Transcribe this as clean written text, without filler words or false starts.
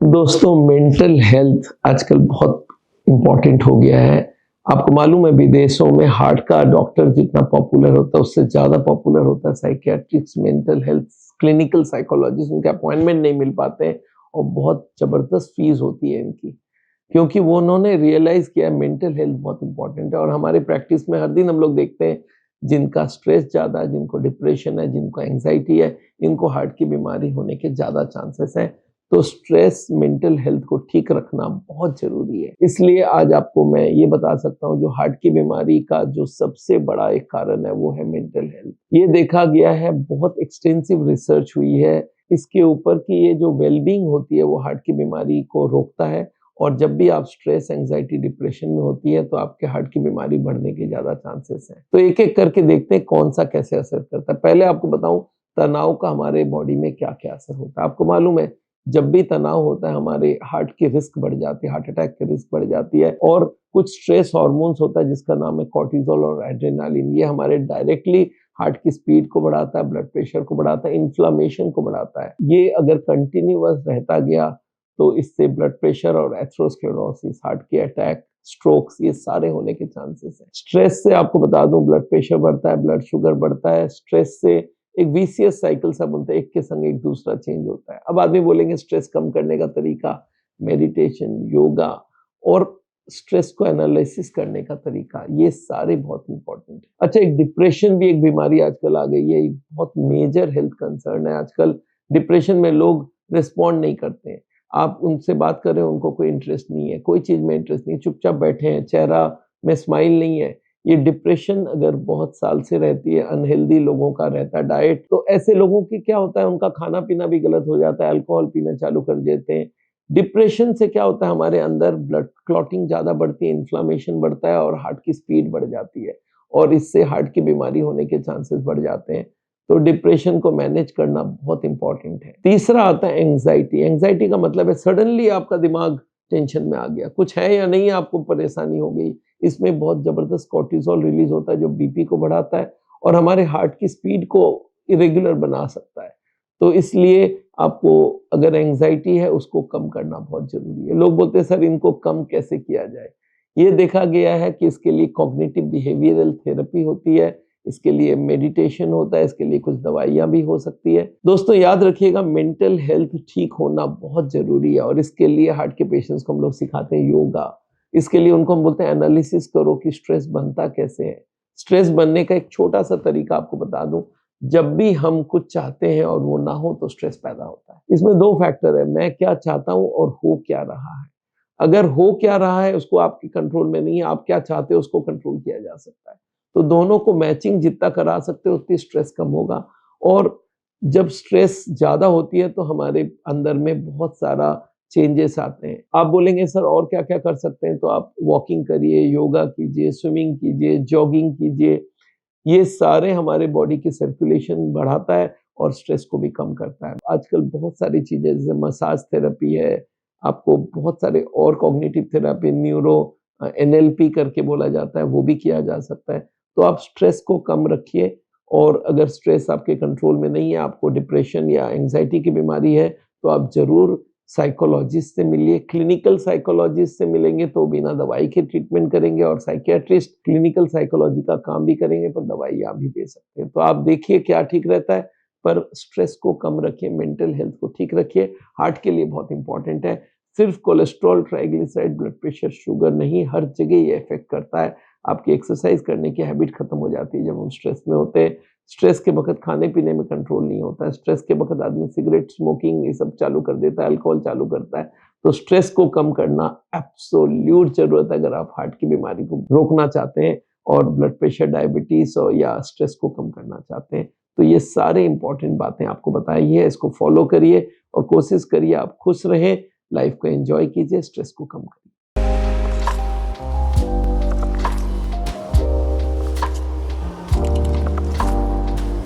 दोस्तों, mental health आजकल बहुत इम्पोर्टेंट हो गया है। आपको मालूम है विदेशों में हार्ट का डॉक्टर जितना पॉपुलर होता है उससे ज़्यादा पॉपुलर होता है psychiatrist, mental health, clinical psychologist. उनके अपॉइंटमेंट नहीं मिल पाते हैं और बहुत ज़बरदस्त फीस होती है इनकी, क्योंकि वो उन्होंने रियलाइज़ किया है मेंटल हेल्थ बहुत इम्पोर्टेंट है। और हमारे प्रैक्टिस में हर दिन हम लोग देखते हैं जिनका स्ट्रेस ज़्यादा है, जिनको डिप्रेशन है, जिनको एंग्जाइटी है, इनको हार्ट की बीमारी होने के ज़्यादा चांसेस हैं। तो स्ट्रेस मेंटल हेल्थ को ठीक रखना बहुत ज़रूरी है। इसलिए आज आपको मैं ये बता सकता हूँ जो हार्ट की बीमारी का जो सबसे बड़ा एक कारण है वो है मेंटल हेल्थ। ये देखा गया है, बहुत एक्सटेंसिव रिसर्च हुई है इसके ऊपर कि ये जो वेलबींग होती है वो हार्ट की बीमारी को रोकता है। और जब भी आप स्ट्रेस, एंग्जाइटी, डिप्रेशन में होती है तो आपके हार्ट की बीमारी बढ़ने के ज़्यादा चांसेस हैं। तो एक-एक करके देखते हैं कौन सा कैसे असर करता है। पहले आपको बताऊँ तनाव का हमारे बॉडी में क्या-क्या असर होता है। आपको मालूम है जब भी तनाव होता है हमारे हार्ट की रिस्क बढ़ जाती है, हार्ट अटैक की रिस्क बढ़ जाती है। और कुछ स्ट्रेस हार्मोन्स होता है जिसका नाम है कॉर्टिसोल और एड्रेनालिन। ये हमारे डायरेक्टली हार्ट की स्पीड को बढ़ाता है, ब्लड प्रेशर को बढ़ाता है, इन्फ्लेमेशन को बढ़ाता है। ये अगर कंटिन्यूअस रहता गया तो इससे ब्लड प्रेशर और एथेरोस्क्लेरोसिस, हार्ट के अटैक, स्ट्रोक्स, ये सारे होने के चांसेस हैं। स्ट्रेस से आपको बता दूं ब्लड प्रेशर बढ़ता है, ब्लड शुगर बढ़ता है। स्ट्रेस से एक विशियस साइकिल सा बनता है, एक के संग एक दूसरा चेंज होता है। अब आदमी बोलेंगे स्ट्रेस कम करने का तरीका मेडिटेशन, योगा और स्ट्रेस को एनालिसिस करने का तरीका, ये सारे बहुत इंपॉर्टेंट है। अच्छा, एक डिप्रेशन भी एक बीमारी आजकल आ गई है, एक बहुत मेजर हेल्थ कंसर्न है आजकल। डिप्रेशन में लोग रिस्पॉन्ड नहीं करते हैं। आप उनसे बात कर रहे हो, उनको कोई इंटरेस्ट नहीं है, कोई चीज़ में इंटरेस्ट नहीं है, चुपचाप बैठे हैं, चेहरा में स्माइल नहीं है। ये डिप्रेशन अगर बहुत साल से रहती है, अनहेल्दी लोगों का रहता है डाइट, तो ऐसे लोगों की क्या होता है उनका खाना-पीना भी गलत हो जाता है, अल्कोहल पीना चालू कर देते हैं। डिप्रेशन से क्या होता है हमारे अंदर ब्लड क्लॉटिंग ज़्यादा बढ़ती है, इन्फ्लेमेशन बढ़ता है और हार्ट की स्पीड बढ़ जाती है और इससे हार्ट की बीमारी होने के चांसेस बढ़ जाते हैं। तो डिप्रेशन को मैनेज करना बहुत इंपॉर्टेंट है। तीसरा आता है एंग्जाइटी। एंग्जाइटी का मतलब है सडनली आपका दिमाग टेंशन में आ गया, कुछ है या नहीं, आपको परेशानी हो गई। इसमें बहुत ज़बरदस्त कॉर्टिसोल रिलीज़ होता है जो बीपी को बढ़ाता है और हमारे हार्ट की स्पीड को इरेगुलर बना सकता है। तो इसलिए आपको अगर एंग्जाइटी है उसको कम करना बहुत ज़रूरी है। लोग बोलते हैं सर इनको कम कैसे किया जाए? ये देखा गया है कि इसके लिए कॉग्निटिव बिहेवियरल थेरेपी होती है, इसके लिए मेडिटेशन होता है, इसके लिए कुछ दवाइयाँ भी हो सकती है। दोस्तों याद रखिएगा मेंटल हेल्थ ठीक होना बहुत ज़रूरी है और इसके लिए हार्ट के पेशेंट्स को हम लोग सिखाते हैं योगा। इसके लिए उनको हम बोलते हैं एनालिसिस करो कि स्ट्रेस बनता कैसे है। स्ट्रेस बनने का एक छोटा-सा तरीका आपको बता दूँ, जब भी हम कुछ चाहते हैं और वो ना हो तो स्ट्रेस पैदा होता है। इसमें 2 फैक्टर है, मैं क्या चाहता हूँ और हो क्या रहा है। अगर हो क्या रहा है उसको आपके कंट्रोल में नहीं है, आप क्या चाहते हो उसको कंट्रोल किया जा सकता है। तो दोनों को मैचिंग जितना करा सकते हो उतनी स्ट्रेस कम होगा। और जब स्ट्रेस ज़्यादा होती है तो हमारे अंदर में बहुत सारा चेंजेस आते हैं। आप बोलेंगे सर और क्या-क्या कर सकते हैं? तो आप वॉकिंग करिए, योगा कीजिए, स्विमिंग कीजिए, जॉगिंग कीजिए। ये सारे हमारे बॉडी की सर्कुलेशन बढ़ाता है और स्ट्रेस को भी कम करता है। आजकल बहुत सारी चीज़ें जैसे मसाज थेरेपी है, आपको बहुत सारे और कॉग्निटिव थेरेपी, एनएलपी करके बोला जाता है, वो भी किया जा सकता है। तो आप स्ट्रेस को कम रखिए और अगर स्ट्रेस आपके कंट्रोल में नहीं है, आपको डिप्रेशन या एंग्जायटी की बीमारी है, तो आप ज़रूर साइकोलॉजिस्ट से मिलिए। क्लिनिकल साइकोलॉजिस्ट से मिलेंगे तो बिना दवाई के ट्रीटमेंट करेंगे और साइकियाट्रिस्ट क्लिनिकल साइकोलॉजी का काम भी करेंगे पर दवाइयाँ भी दे सकते हैं। तो आप देखिए क्या ठीक रहता है, पर स्ट्रेस को कम रखिए, मेंटल हेल्थ को ठीक रखिए। हार्ट के लिए बहुत इंपॉर्टेंट है। सिर्फ cholesterol, triglyceride, blood pressure, sugar नहीं, हर जगह ये इफ़ेक्ट करता है। आपकी एक्सरसाइज करने की हैबिट खत्म हो जाती है जब हम स्ट्रेस में होते हैं। स्ट्रेस के वक़्त खाने-पीने में कंट्रोल नहीं होता है। स्ट्रेस के वक़्त आदमी सिगरेट, स्मोकिंग ये सब चालू कर देता है, अल्कोहल चालू करता है। तो स्ट्रेस को कम करना एब्सोल्यूट ज़रूरत है अगर आप हार्ट की बीमारी को रोकना चाहते हैं और ब्लड प्रेशर, डायबिटीज़ और या स्ट्रेस को कम करना चाहते हैं। तो ये सारे इम्पोर्टेंट बातें आपको बताई है, इसको फ़ॉलो करिए और कोशिश करिए आप खुश रहें, लाइफ़ को एन्जॉय कीजिए, स्ट्रेस को कम करिए।